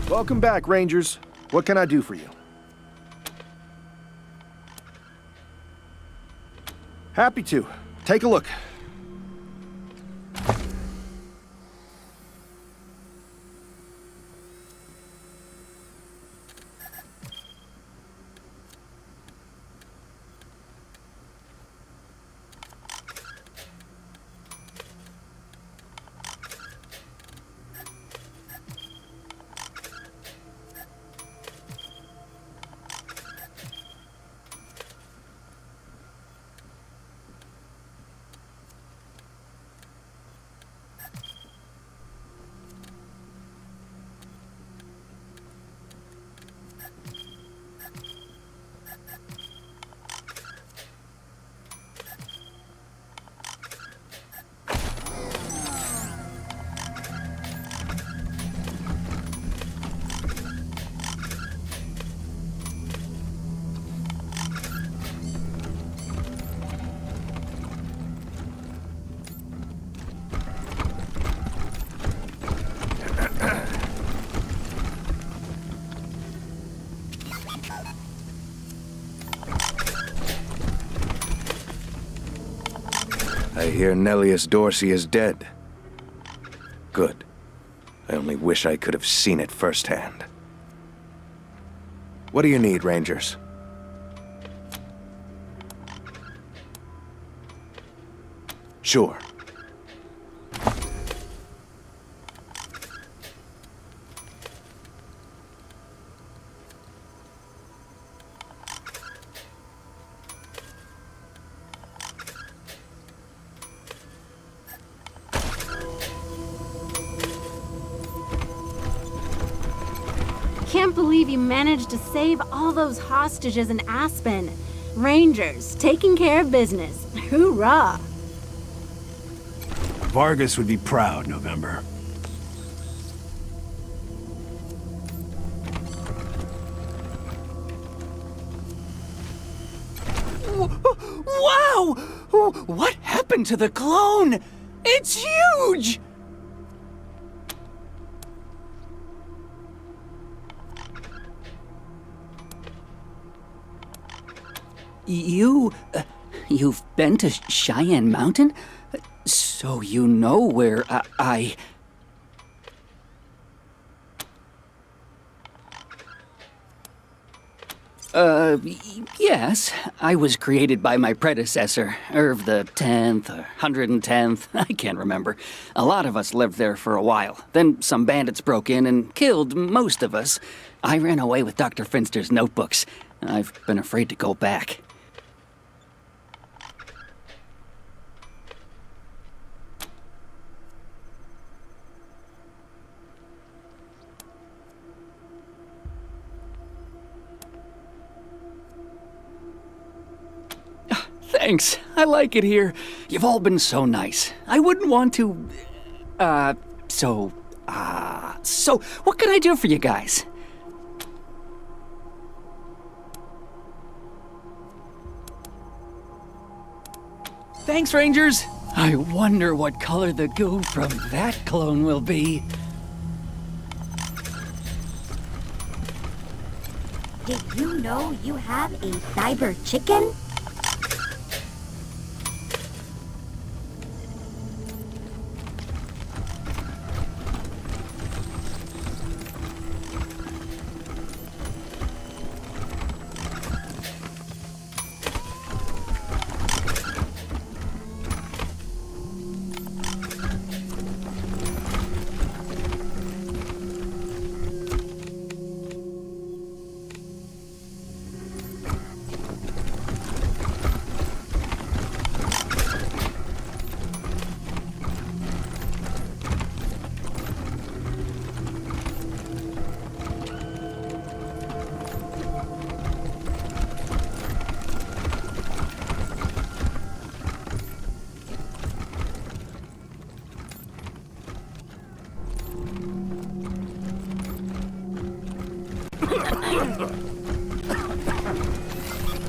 Welcome back, Rangers. What can I do for you? Happy to. Take a look. I hear Nellius Dorsey is dead. Good. I only wish I could have seen it firsthand. What do you need, Rangers? Sure. Can't believe you managed to save all those hostages in Aspen. Rangers, taking care of business. Hoorah! Vargas would be proud, November. Wow! What happened to the clone? It's huge! You've been to Cheyenne Mountain? So you know where yes. I was created by my predecessor, Irv the 10th, 110th, I can't remember. A lot of us lived there for a while. Then some bandits broke in and killed most of us. I ran away with Dr. Finster's notebooks. I've been afraid to go back. Thanks. I like it here. You've all been so nice. I wouldn't want to... So what can I do for you guys? Thanks, Rangers. I wonder what color the goo from that clone will be. Did you know you have a cyber chicken?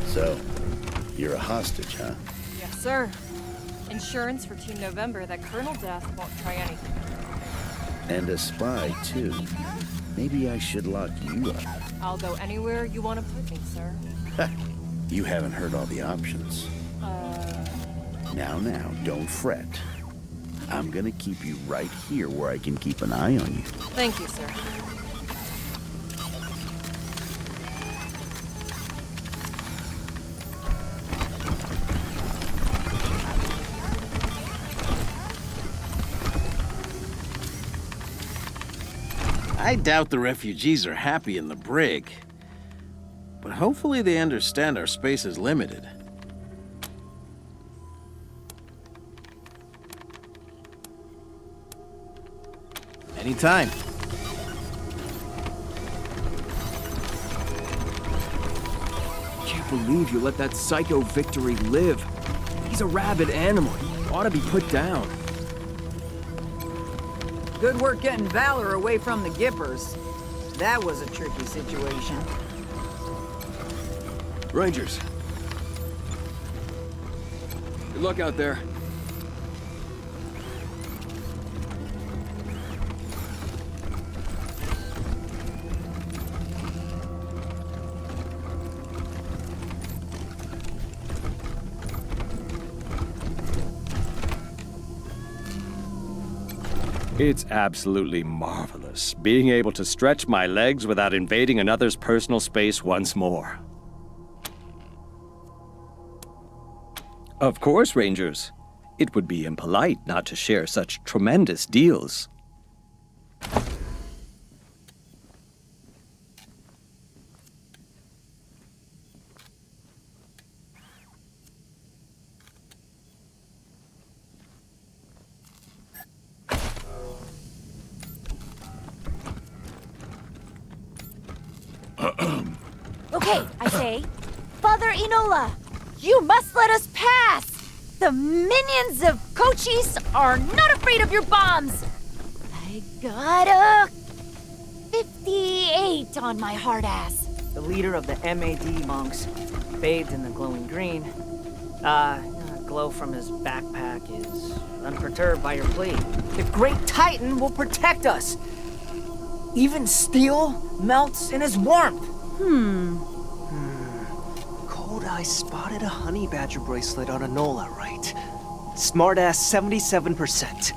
So, you're a hostage, huh? Yes, sir. Insurance for Team November that Colonel Death won't try anything. And a spy, too. Maybe I should lock you up. I'll go anywhere you want to put me, sir. You haven't heard all the options. Now, don't fret. I'm gonna keep you right here where I can keep an eye on you. Thank you, sir. I doubt the refugees are happy in the brig. But hopefully they understand our space is limited. Anytime. Can't believe you let that psycho Victory live. He's a rabid animal. He ought to be put down. Good work getting Valor away from the Gippers. That was a tricky situation. Rangers. Good luck out there. It's absolutely marvelous, being able to stretch my legs without invading another's personal space once more. Of course, Rangers. It would be impolite not to share such tremendous deals. Okay, I say. Father Enola, you must let us pass! The minions of Cochise are not afraid of your bombs! I got a 58 on my hard ass. The leader of the MAD monks, bathed in the glowing green. Glow from his backpack is unperturbed by your plea. The Great Titan will protect us! Even steel melts in his warmth! Cold Eye spotted a honey badger bracelet on Enola, right? Smartass 77%.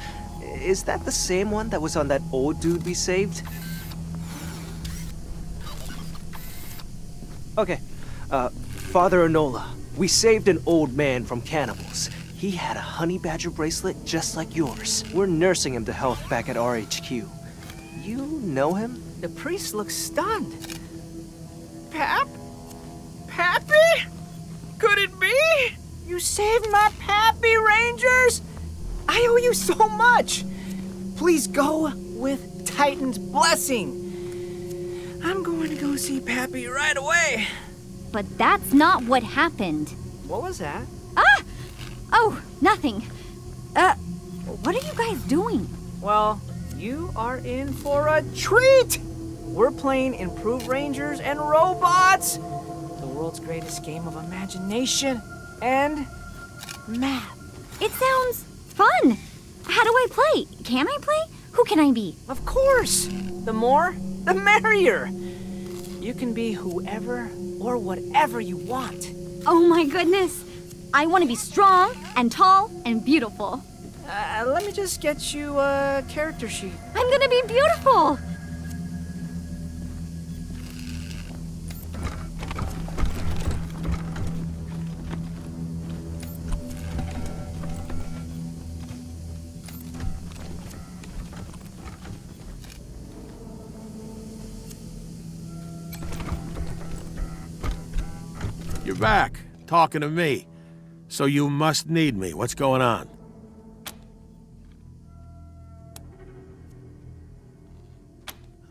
Is that the same one that was on that old dude we saved? Okay, Father Enola, we saved an old man from cannibals. He had a honey badger bracelet just like yours. We're nursing him to health back at RHQ. You know him? The priest looks stunned. Pappy? Could it be? You saved my Pappy, Rangers! I owe you so much! Please go with Titan's blessing. I'm going to go see Pappy right away. But that's not what happened. What was that? Ah! Oh, nothing. What are you guys doing? Well, you are in for a treat! We're playing Improved Rangers and Robots! The world's greatest game of imagination and math. It sounds fun. How do I play? Can I play? Who can I be? Of course! The more, the merrier! You can be whoever or whatever you want. Oh my goodness. I want to be strong and tall and beautiful. Let me just get you a character sheet. I'm gonna be beautiful. You're back, talking to me. So you must need me. What's going on?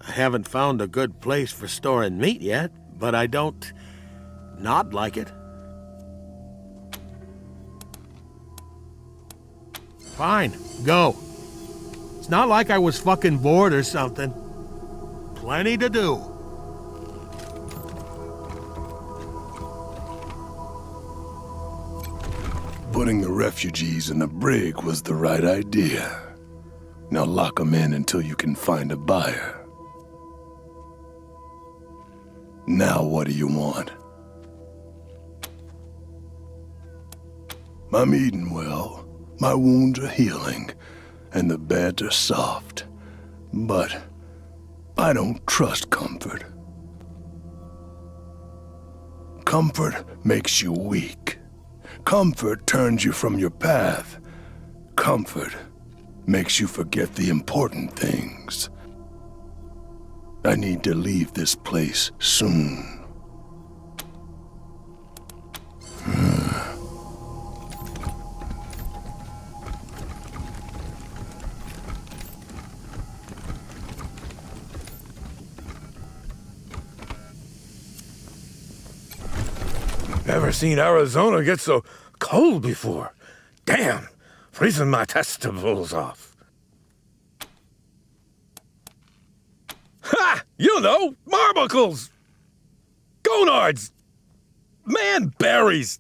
I haven't found a good place for storing meat yet, but I don't not like it. Fine, go. It's not like I was fucking bored or something. Plenty to do. Putting the refugees in the brig was the right idea. Now lock them in until you can find a buyer. Now what do you want? I'm eating well, my wounds are healing, and the beds are soft. But I don't trust comfort. Comfort makes you weak. Comfort turns you from your path. Comfort makes you forget the important things. I need to leave this place soon. Never seen Arizona get so cold before. Damn, freezing my testicles off. Ha! You know, marbuckles! Gonards! Manberries!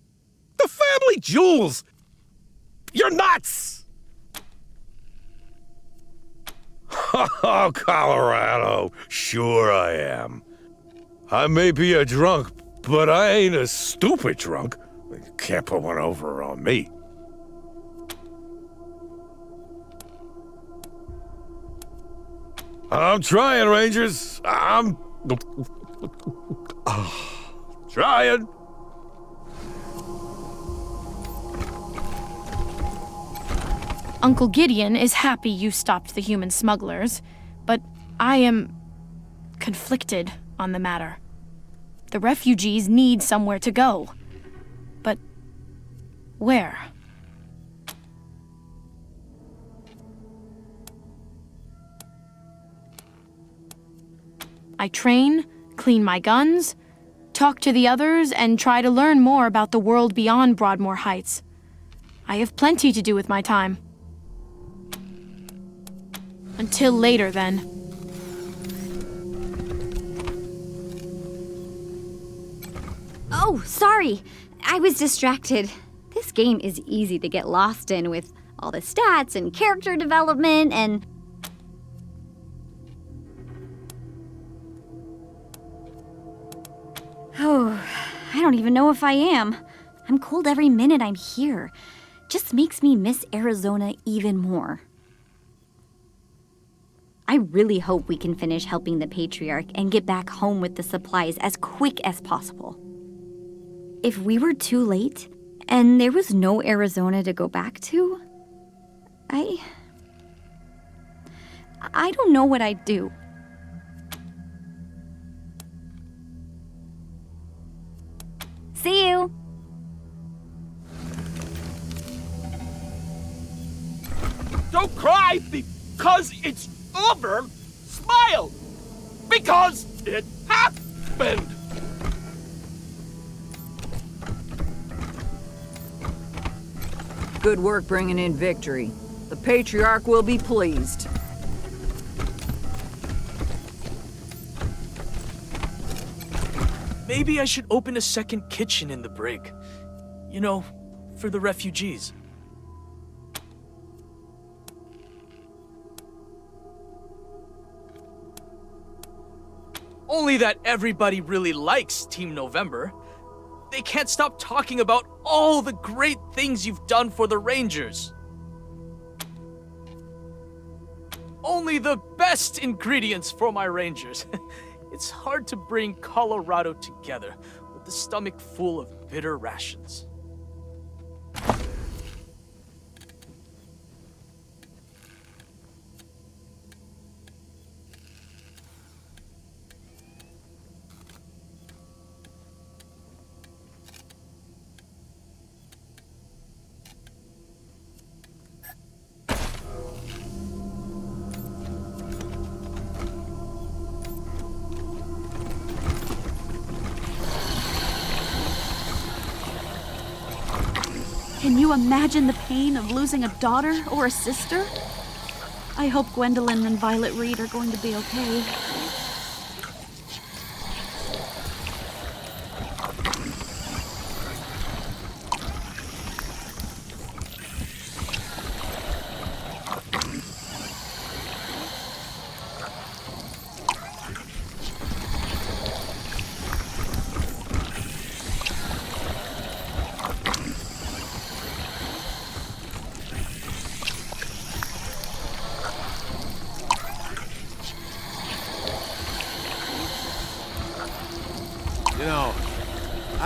The family jewels! You're nuts! Oh, Colorado, sure I am. I may be a drunk, but I ain't a stupid drunk. You can't put one over on me. I'm trying, Rangers. I'm... trying. Uncle Gideon is happy you stopped the human smugglers, but I am conflicted on the matter. The refugees need somewhere to go. But where? I train, clean my guns, talk to the others, and try to learn more about the world beyond Broadmoor Heights. I have plenty to do with my time. Until later, then. Oh, sorry. I was distracted. This game is easy to get lost in with all the stats and character development and... Oh, I don't even know if I am. I'm cold every minute I'm here. Just makes me miss Arizona even more. I really hope we can finish helping the Patriarch and get back home with the supplies as quick as possible. If we were too late, and there was no Arizona to go back to, I don't know what I'd do. See you! Don't cry because it's over. Smile! Because it happened! Good work bringing in victory. The Patriarch will be pleased. Maybe I should open a second kitchen in the brig. You know, for the refugees. Only that everybody really likes Team November. They can't stop talking about all the great things you've done for the Rangers. Only the best ingredients for my Rangers. It's hard to bring Colorado together with the stomach full of bitter rations. Can you imagine the pain of losing a daughter or a sister? I hope Gwendolyn and Violet Reed are going to be okay.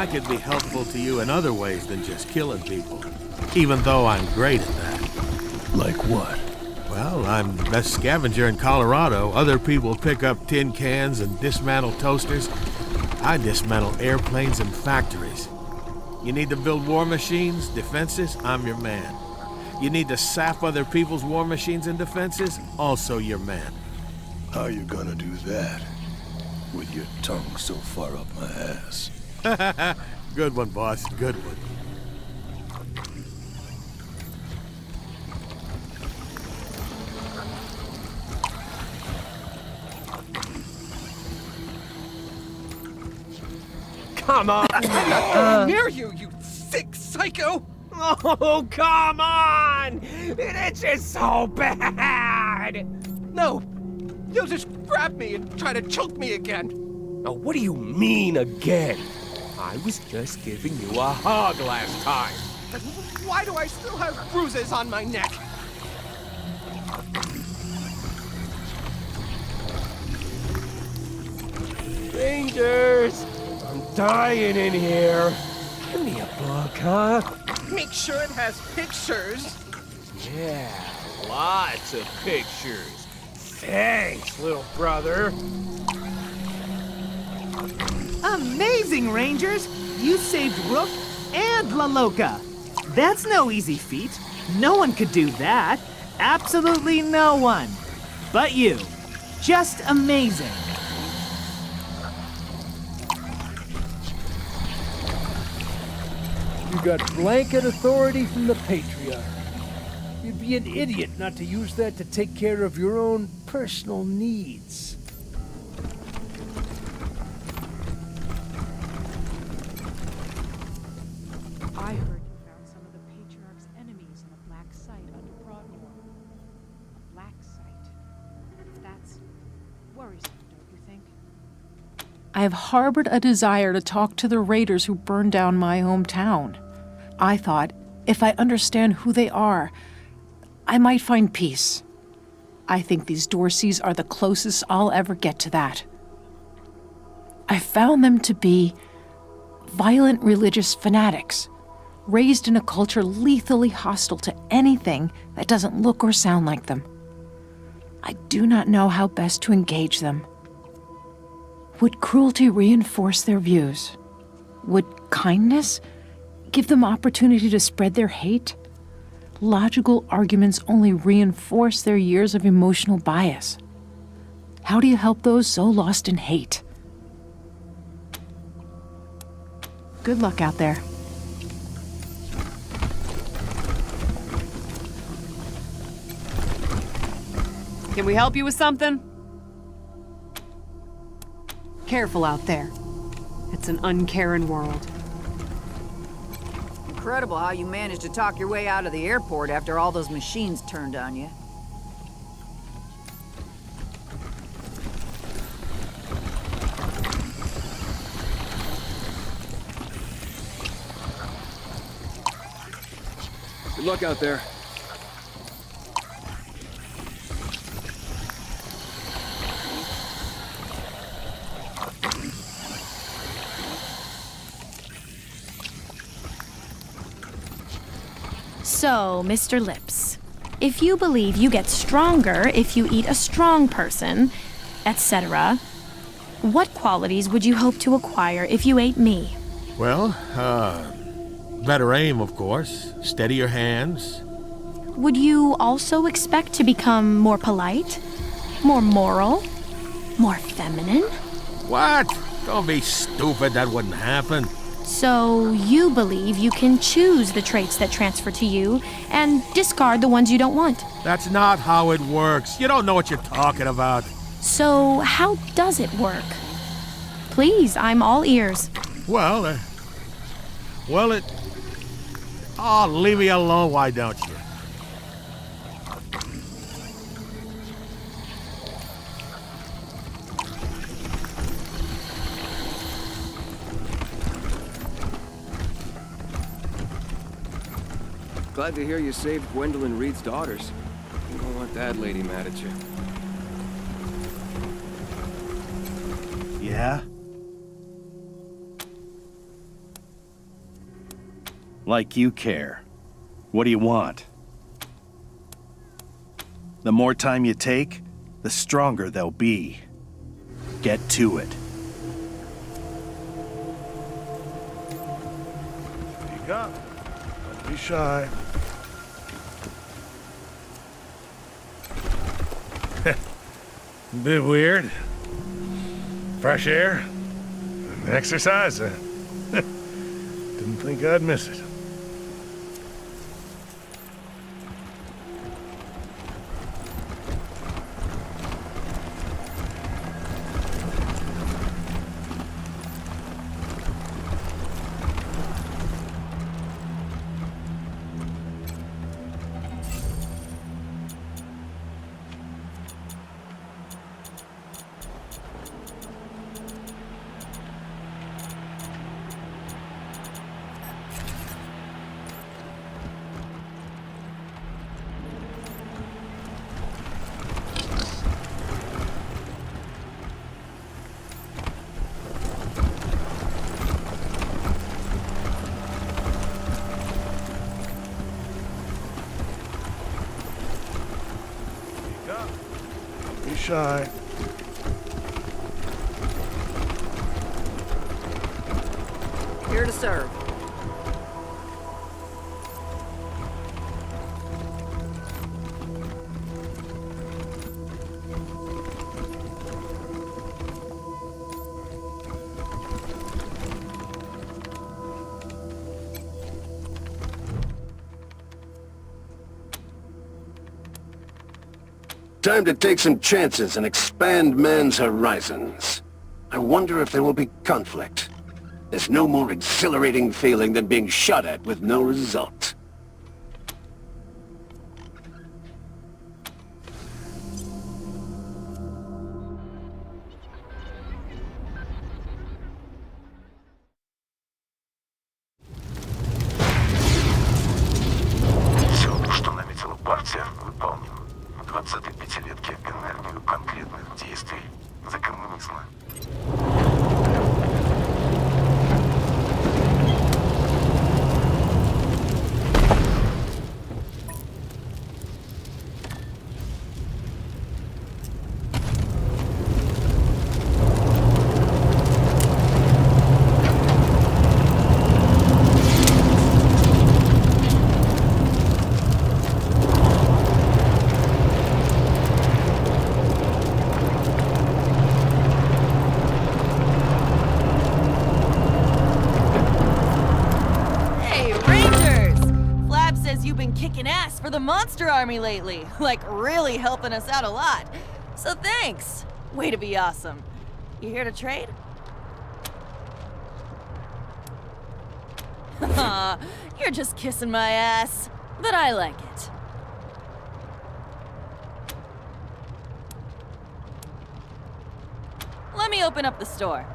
I could be helpful to you in other ways than just killing people, even though I'm great at that. Like what? Well, I'm the best scavenger in Colorado. Other people pick up tin cans and dismantle toasters. I dismantle airplanes and factories. You need to build war machines, defenses, I'm your man. You need to sap other people's war machines and defenses, also your man. How you gonna do that? With your tongue so far up my ass. Good one, boss, good one. Come on! Near you, you sick psycho! Oh, come on! It's just so bad! No! You'll just grab me and try to choke me again! Oh, what do you mean again? I was just giving you a hug last time. But why do I still have bruises on my neck? Rangers! I'm dying in here. Give me a book, huh? Make sure it has pictures. Yeah, lots of pictures. Thanks, little brother. Amazing, Rangers! You saved Rook and La Loca. That's no easy feat. No one could do that. Absolutely no one. But you. Just amazing. You got blanket authority from the Patriarch. You'd be an idiot not to use that to take care of your own personal needs. I heard you found some of the Patriarch's enemies in a black site under Broadmoor. A black site. That's worrisome, don't you think? I have harbored a desire to talk to the raiders who burned down my hometown. I thought, if I understand who they are, I might find peace. I think these Dorseys are the closest I'll ever get to that. I found them to be violent religious fanatics, raised in a culture lethally hostile to anything that doesn't look or sound like them. I do not know how best to engage them. Would cruelty reinforce their views? Would kindness give them opportunity to spread their hate? Logical arguments only reinforce their years of emotional bias. How do you help those so lost in hate? Good luck out there. Can we help you with something? Careful out there. It's an uncaring world. Incredible how you managed to talk your way out of the airport after all those machines turned on you. Good luck out there. So, Mr. Lips, if you believe you get stronger if you eat a strong person, etc., what qualities would you hope to acquire if you ate me? Well, better aim, of course. Steady your hands. Would you also expect to become more polite, more moral, more feminine? What? Don't be stupid, that wouldn't happen. So you believe you can choose the traits that transfer to you and discard the ones you don't want? That's not how it works. You don't know what you're talking about. So how does it work? Please, I'm all ears. Well, Oh, leave me alone, why don't you? Glad to hear you saved Gwendolyn Reed's daughters. You don't want that lady mad at you. Yeah? Like you care. What do you want? The more time you take, the stronger they'll be. Get to it. Speak up. Don't be shy. Bit weird. Fresh air. Exercise. Didn't think I'd miss it. Be shy. Here to serve. Time to take some chances and expand man's horizons. I wonder if there will be conflict. There's no more exhilarating feeling than being shot at with no result. Все, что наметила партия, выполним. 20-й пятилетки энергию конкретных действий за коммунизма. Kicking ass for the monster army lately. Like, really helping us out a lot. So thanks. Way to be awesome. You here to trade? Aw, you're just kissing my ass. But I like it. Let me open up the store.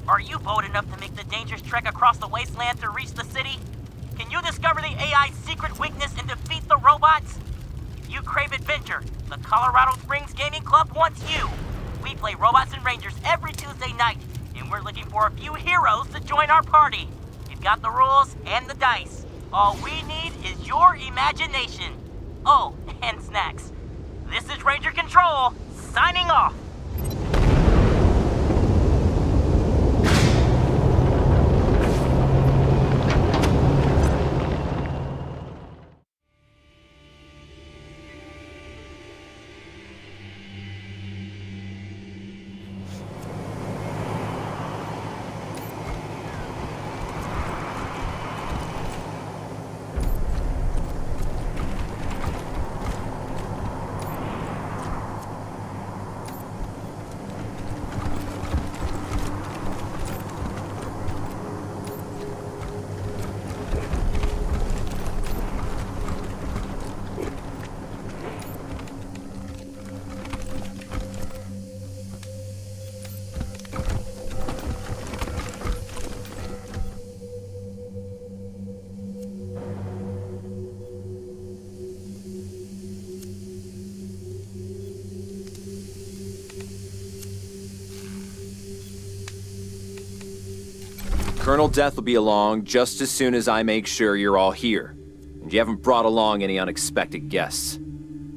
Are you bold enough to make the dangerous trek across the Wasteland to reach the city? Can you discover the AI's secret weakness and defeat the robots? If you crave adventure, the Colorado Springs Gaming Club wants you. We play robots and rangers every Tuesday night, and we're looking for a few heroes to join our party. We've got the rules and the dice. All we need is your imagination. Oh, and snacks. This is Ranger Control, signing off. Colonel Death will be along just as soon as I make sure you're all here. And you haven't brought along any unexpected guests.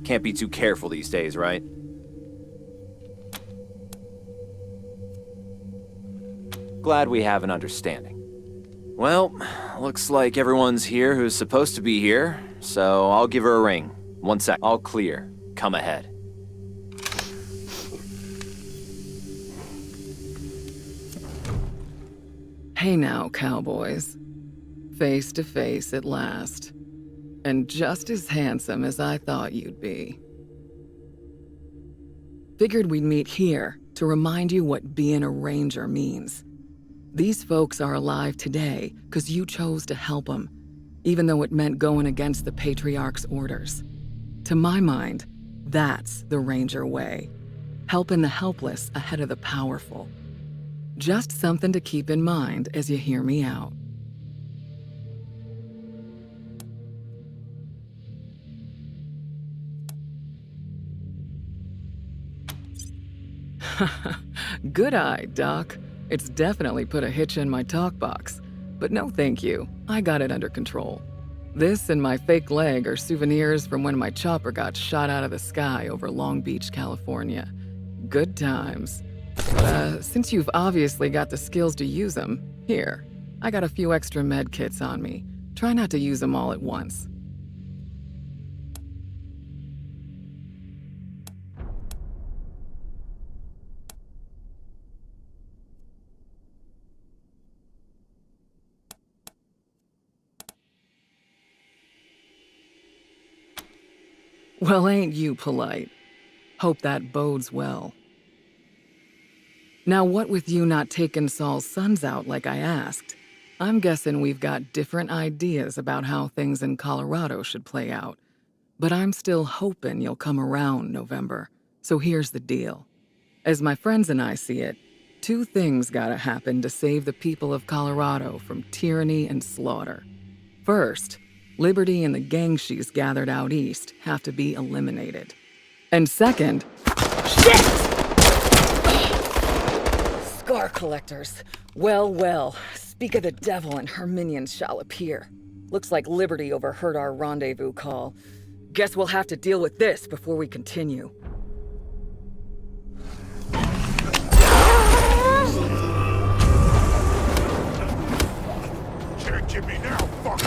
Can't be too careful these days, right? Glad we have an understanding. Well, looks like everyone's here who's supposed to be here, so I'll give her a ring. 1 sec. All clear. Come ahead. Hey now, cowboys. Face to face at last. And just as handsome as I thought you'd be. Figured we'd meet here to remind you what being a ranger means. These folks are alive today because you chose to help them, even though it meant going against the Patriarch's orders. To my mind, that's the ranger way. Helping the helpless ahead of the powerful. Just something to keep in mind as you hear me out. Good eye, Doc. It's definitely put a hitch in my talk box. But no thank you, I got it under control. This and my fake leg are souvenirs from when my chopper got shot out of the sky over Long Beach, California. Good times. But since you've obviously got the skills to use them, here, I got a few extra med kits on me. Try not to use them all at once. Well, ain't you polite? Hope that bodes well. Now, what with you not taking Saul's sons out like I asked, I'm guessing we've got different ideas about how things in Colorado should play out. But I'm still hoping you'll come around, November. So here's the deal. As my friends and I see it, 2 things gotta happen to save the people of Colorado from tyranny and slaughter. First, Liberty and the gang she's gathered out east have to be eliminated. And second, shit! Scar collectors. Well, well, speak of the devil and her minions shall appear. Looks like Liberty overheard our rendezvous call. Guess we'll have to deal with this before we continue. Can't get me now, fuck!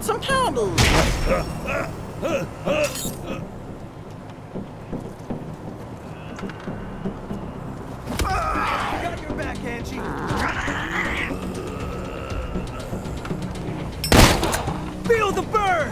Some pounders. Got your back, Angie. Feel the burn!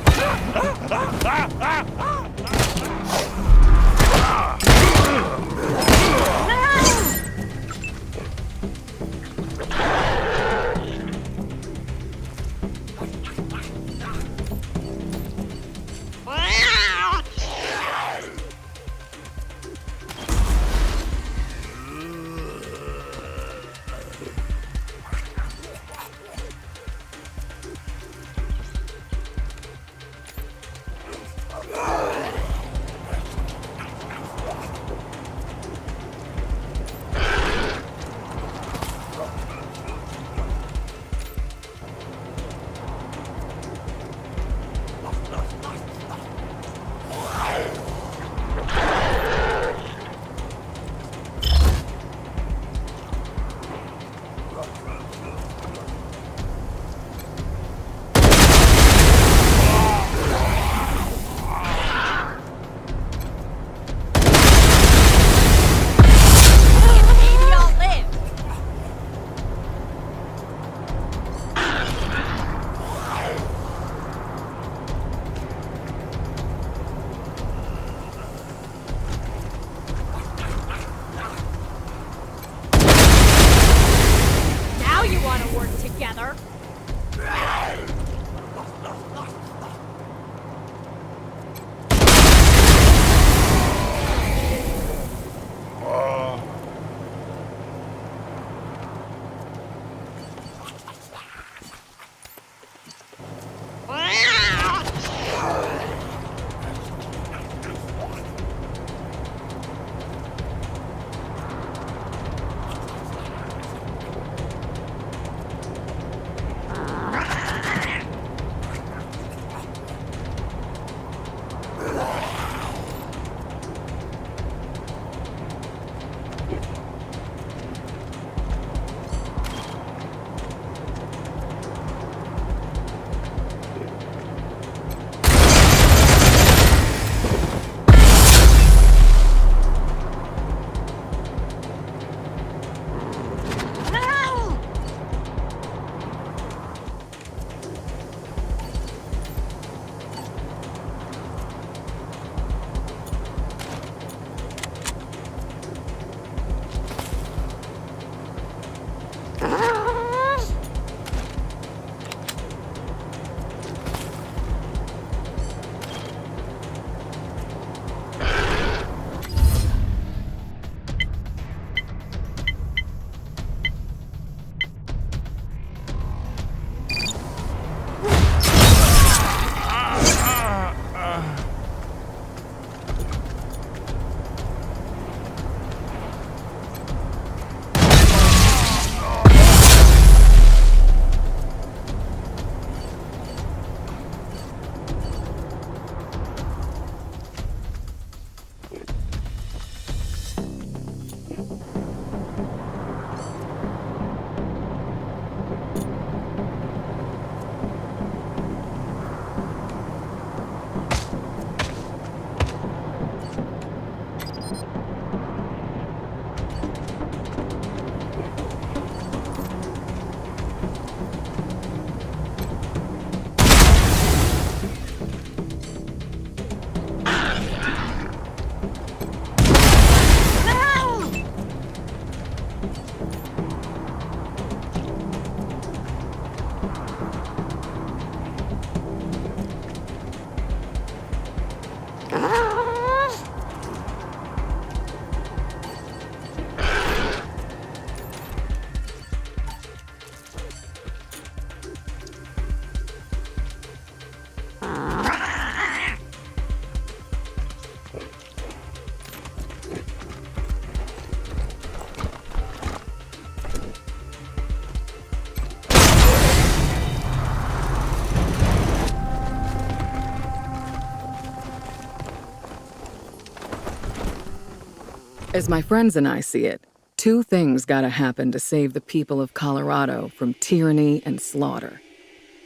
As my friends and I see it, two things gotta happen to save the people of Colorado from tyranny and slaughter.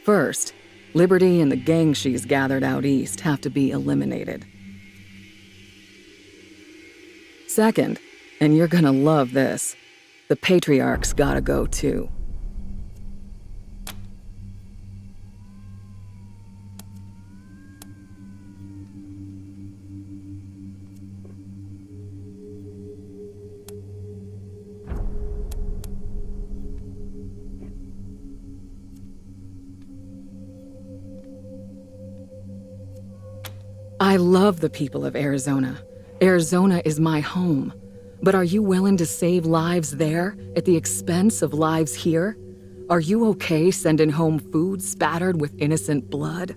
First, Liberty and the gang she's gathered out east have to be eliminated. Second, and you're gonna love this, the Patriarch's gotta go too. I love the people of Arizona. Arizona is my home. But are you willing to save lives there at the expense of lives here? Are you okay sending home food spattered with innocent blood?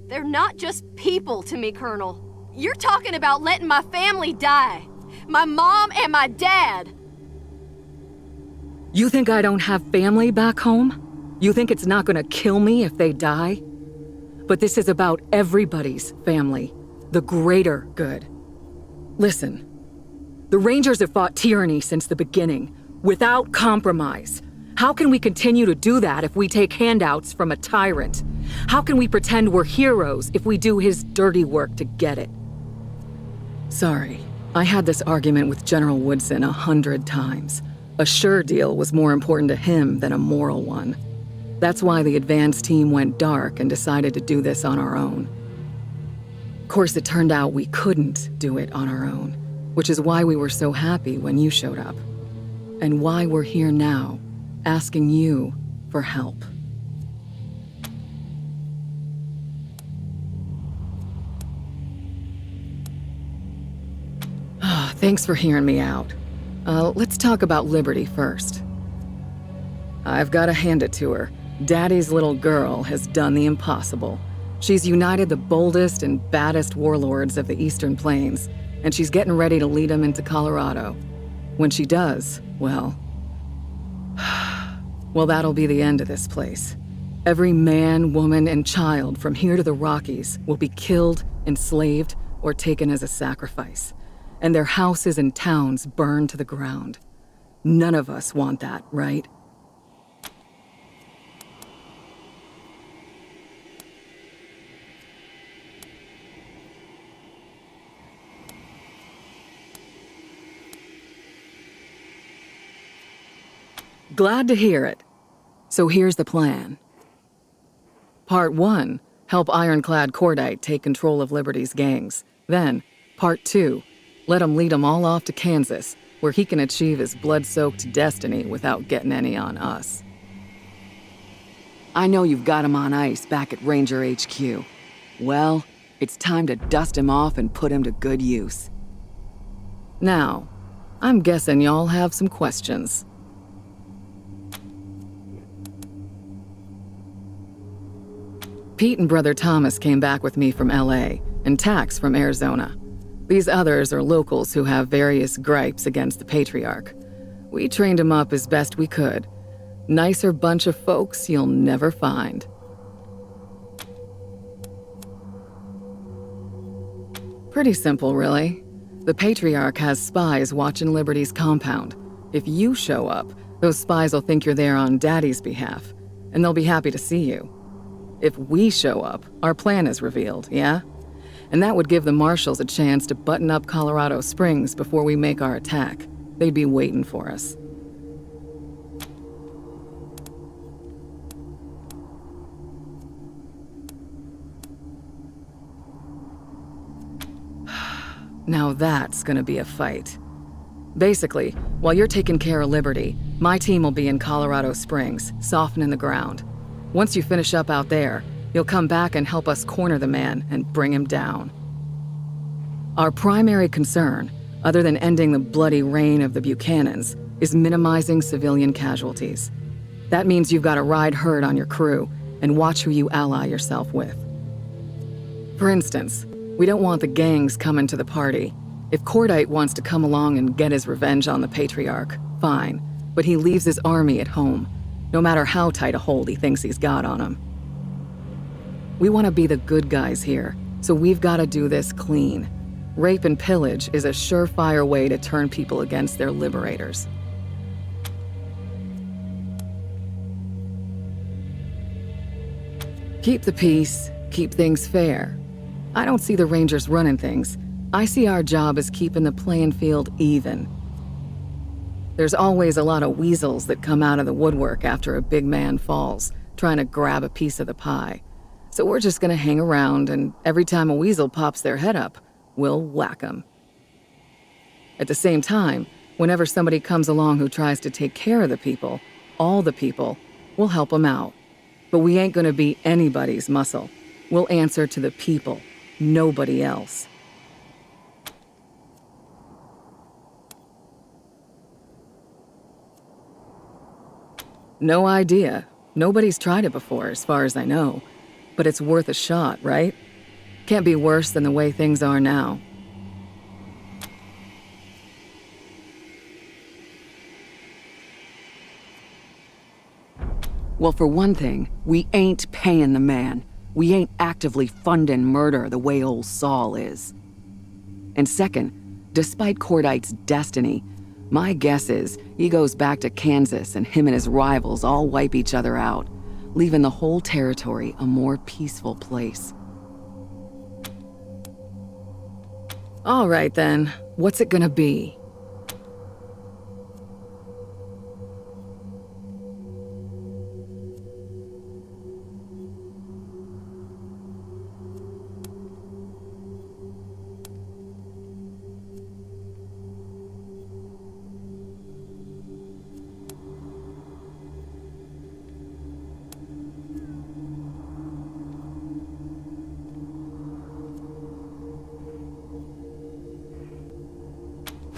They're not just people to me, Colonel. You're talking about letting my family die. My mom and my dad. You think I don't have family back home? You think it's not gonna kill me if they die? But this is about everybody's family, the greater good. Listen, the Rangers have fought tyranny since the beginning, without compromise. How can we continue to do that if we take handouts from a tyrant? How can we pretend we're heroes if we do his dirty work to get it? Sorry, I had this argument with General Woodson 100 times. A sure deal was more important to him than a moral one. That's why the advance team went dark and decided to do this on our own. Of course, it turned out we couldn't do it on our own, which is why we were so happy when you showed up, and why we're here now, asking you for help. Thanks for hearing me out. Let's talk about Liberty first. I've got to hand it to her. Daddy's little girl has done the impossible. She's united the boldest and baddest warlords of the Eastern Plains, and she's getting ready to lead them into Colorado. When she does, well, that'll be the end of this place. Every man, woman, and child from here to the Rockies will be killed, enslaved, or taken as a sacrifice, and their houses and towns burned to the ground. None of us want that, right? Glad to hear it. So here's the plan. Part 1, help Ironclad Cordite take control of Liberty's gangs. Then, Part 2, let him lead them all off to Kansas, where he can achieve his blood-soaked destiny without getting any on us. I know you've got him on ice back at Ranger HQ. Well, it's time to dust him off and put him to good use. Now, I'm guessing y'all have some questions. Pete and Brother Thomas came back with me from LA, and Tax from Arizona. These others are locals who have various gripes against the Patriarch. We trained them up as best we could. Nicer bunch of folks you'll never find. Pretty simple, really. The Patriarch has spies watching Liberty's compound. If you show up, those spies will think you're there on Daddy's behalf, and they'll be happy to see you. If we show up, our plan is revealed, yeah? And that would give the marshals a chance to button up Colorado Springs before we make our attack. They'd be waiting for us. Now that's gonna be a fight. Basically, while you're taking care of Liberty, my team will be in Colorado Springs, softening the ground. Once you finish up out there, you'll come back and help us corner the man and bring him down. Our primary concern, other than ending the bloody reign of the Buchanans, is minimizing civilian casualties. That means you've got to ride herd on your crew and watch who you ally yourself with. For instance, we don't want the gangs coming to the party. If Cordite wants to come along and get his revenge on the Patriarch, fine, but he leaves his army at home, no matter how tight a hold he thinks he's got on him. We want to be the good guys here, so we've got to do this clean. Rape and pillage is a surefire way to turn people against their liberators. Keep the peace, keep things fair. I don't see the Rangers running things. I see our job as keeping the playing field even. There's always a lot of weasels that come out of the woodwork after a big man falls, trying to grab a piece of the pie. So we're just gonna hang around, and every time a weasel pops their head up, we'll whack them. At the same time, whenever somebody comes along who tries to take care of the people, all the people, we'll help them out. But we ain't gonna be anybody's muscle. We'll answer to the people, nobody else. No idea. Nobody's tried it before, as far as I know. But it's worth a shot, right? Can't be worse than the way things are now. Well, for one thing, we ain't paying the man. We ain't actively funding murder the way old Saul is. And second, despite Cordite's destiny, my guess is he goes back to Kansas and him and his rivals all wipe each other out, leaving the whole territory a more peaceful place. All right then, what's it gonna be?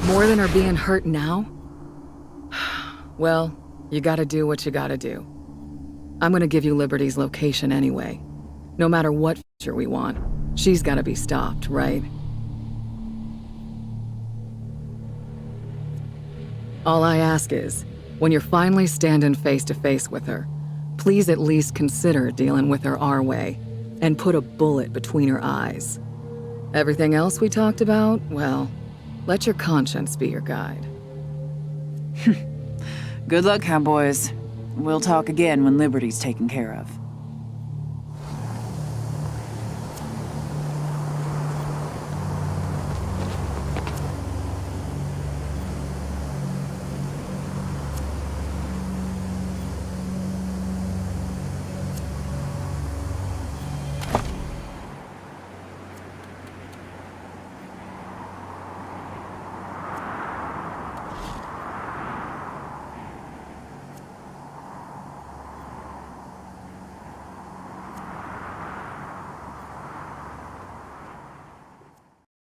More than are being hurt now? Well, you gotta do what you gotta do. I'm gonna give you Liberty's location anyway. No matter what feature we want, she's gotta be stopped, right? All I ask is, when you're finally standing face to face with her, please at least consider dealing with her our way, and put a bullet between her eyes. Everything else we talked about, well, let your conscience be your guide. Good luck, cowboys. We'll talk again when Liberty's taken care of.